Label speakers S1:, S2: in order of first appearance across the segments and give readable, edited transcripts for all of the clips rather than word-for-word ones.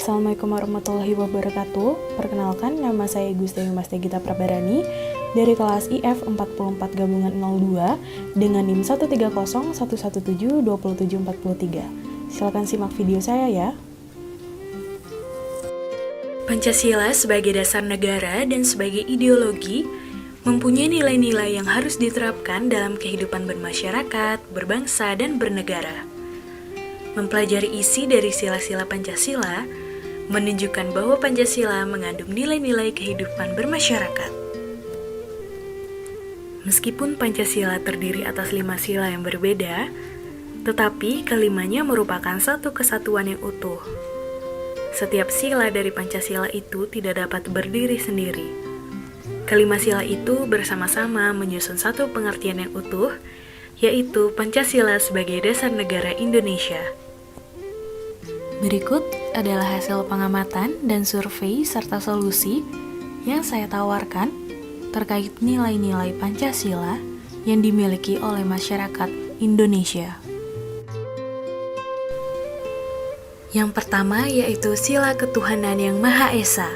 S1: Assalamualaikum warahmatullahi wabarakatuh. Perkenalkan, nama saya Gusti Mas Tegita Prabarani dari kelas IF 44 gabungan 02 dengan NIM 13011172743. Silakan simak video saya ya.
S2: Pancasila sebagai dasar negara dan sebagai ideologi mempunyai nilai-nilai yang harus diterapkan dalam kehidupan bermasyarakat, berbangsa, dan bernegara. Mempelajari isi dari sila-sila Pancasila menunjukkan bahwa Pancasila mengandung nilai-nilai kehidupan bermasyarakat. Meskipun Pancasila terdiri atas 5 sila yang berbeda, tetapi kelimanya merupakan satu kesatuan yang utuh. Setiap sila dari Pancasila itu tidak dapat berdiri sendiri. Kelima sila itu bersama-sama menyusun satu pengertian yang utuh, yaitu Pancasila sebagai dasar negara Indonesia. Berikut adalah hasil pengamatan dan survei serta solusi yang saya tawarkan terkait nilai-nilai Pancasila yang dimiliki oleh masyarakat Indonesia. Yang pertama yaitu sila ketuhanan yang Maha Esa.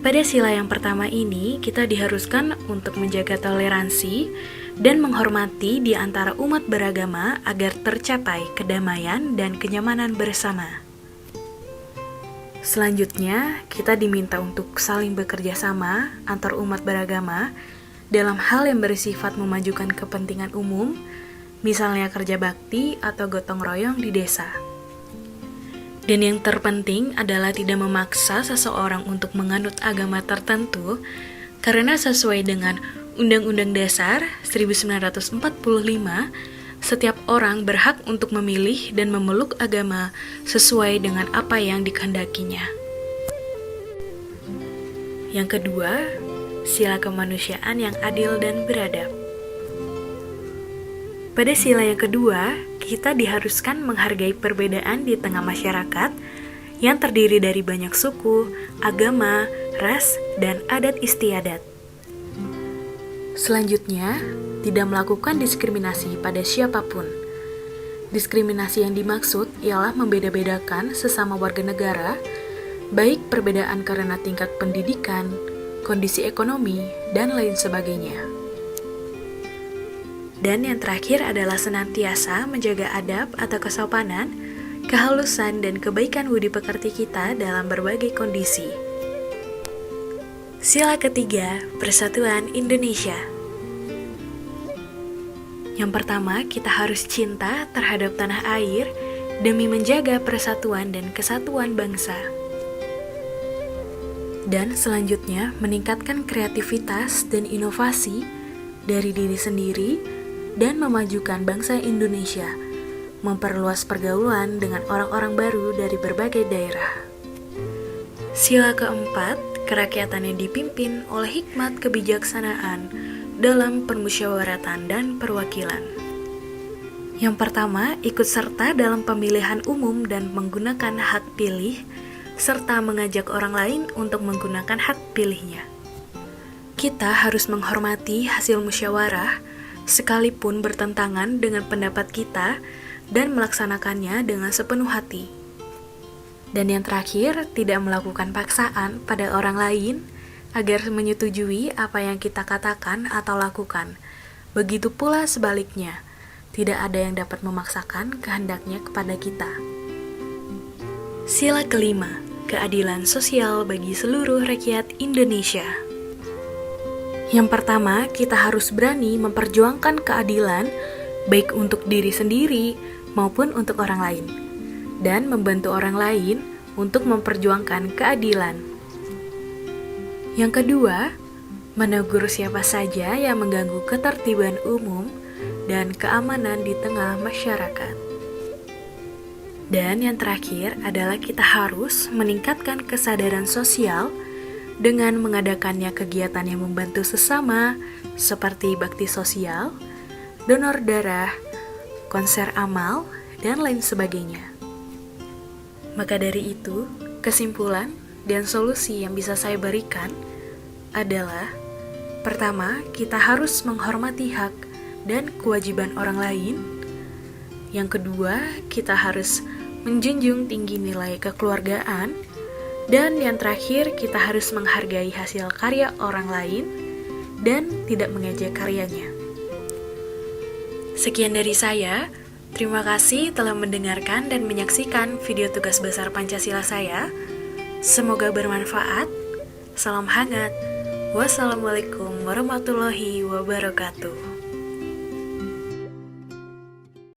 S2: Pada sila yang pertama ini, kita diharuskan untuk menjaga toleransi dan menghormati di antara umat beragama agar tercapai kedamaian dan kenyamanan bersama. Selanjutnya, kita diminta untuk saling bekerja sama antar umat beragama dalam hal yang bersifat memajukan kepentingan umum, misalnya kerja bakti atau gotong royong di desa. Dan yang terpenting adalah tidak memaksa seseorang untuk menganut agama tertentu, karena sesuai dengan Undang-Undang Dasar 1945, setiap orang berhak untuk memilih dan memeluk agama sesuai dengan apa yang dikehendakinya. Yang kedua, sila kemanusiaan yang adil dan beradab. Pada sila yang kedua, kita diharuskan menghargai perbedaan di tengah masyarakat yang terdiri dari banyak suku, agama, ras, dan adat istiadat. Selanjutnya, tidak melakukan diskriminasi pada siapapun. Diskriminasi yang dimaksud ialah membeda-bedakan sesama warga negara, baik perbedaan karena tingkat pendidikan, kondisi ekonomi, dan lain sebagainya. Dan yang terakhir adalah senantiasa menjaga adab atau kesopanan, kehalusan, dan kebaikan budi pekerti kita dalam berbagai kondisi. Sila ketiga, Persatuan Indonesia. Yang pertama, kita harus cinta terhadap tanah air demi menjaga persatuan dan kesatuan bangsa. Dan selanjutnya, meningkatkan kreativitas dan inovasi dari diri sendiri dan memajukan bangsa Indonesia, memperluas pergaulan dengan orang-orang baru dari berbagai daerah. Sila keempat, kerakyatan yang dipimpin oleh hikmat kebijaksanaan dalam permusyawaratan dan perwakilan. Yang pertama, ikut serta dalam pemilihan umum dan menggunakan hak pilih, serta mengajak orang lain untuk menggunakan hak pilihnya. Kita harus menghormati hasil musyawarah, sekalipun bertentangan dengan pendapat kita, dan melaksanakannya dengan sepenuh hati. Dan yang terakhir, tidak melakukan paksaan pada orang lain agar menyetujui apa yang kita katakan atau lakukan. Begitu pula sebaliknya, tidak ada yang dapat memaksakan kehendaknya kepada kita. Sila kelima, keadilan sosial bagi seluruh rakyat Indonesia. Yang pertama, kita harus berani memperjuangkan keadilan baik untuk diri sendiri maupun untuk orang lain, dan membantu orang lain untuk memperjuangkan keadilan. Yang kedua, menegur siapa saja yang mengganggu ketertiban umum dan keamanan di tengah masyarakat. Dan yang terakhir adalah kita harus meningkatkan kesadaran sosial dengan mengadakannya kegiatan yang membantu sesama seperti bakti sosial, donor darah, konser amal, dan lain sebagainya. Maka dari itu, kesimpulan dan solusi yang bisa saya berikan adalah: pertama, kita harus menghormati hak dan kewajiban orang lain. Yang kedua, kita harus menjunjung tinggi nilai kekeluargaan, dan yang terakhir kita harus menghargai hasil karya orang lain dan tidak mengejek karyanya. Sekian dari saya. Terima kasih telah mendengarkan dan menyaksikan video tugas besar Pancasila saya. Semoga bermanfaat. Salam hangat. Wassalamualaikum warahmatullahi wabarakatuh.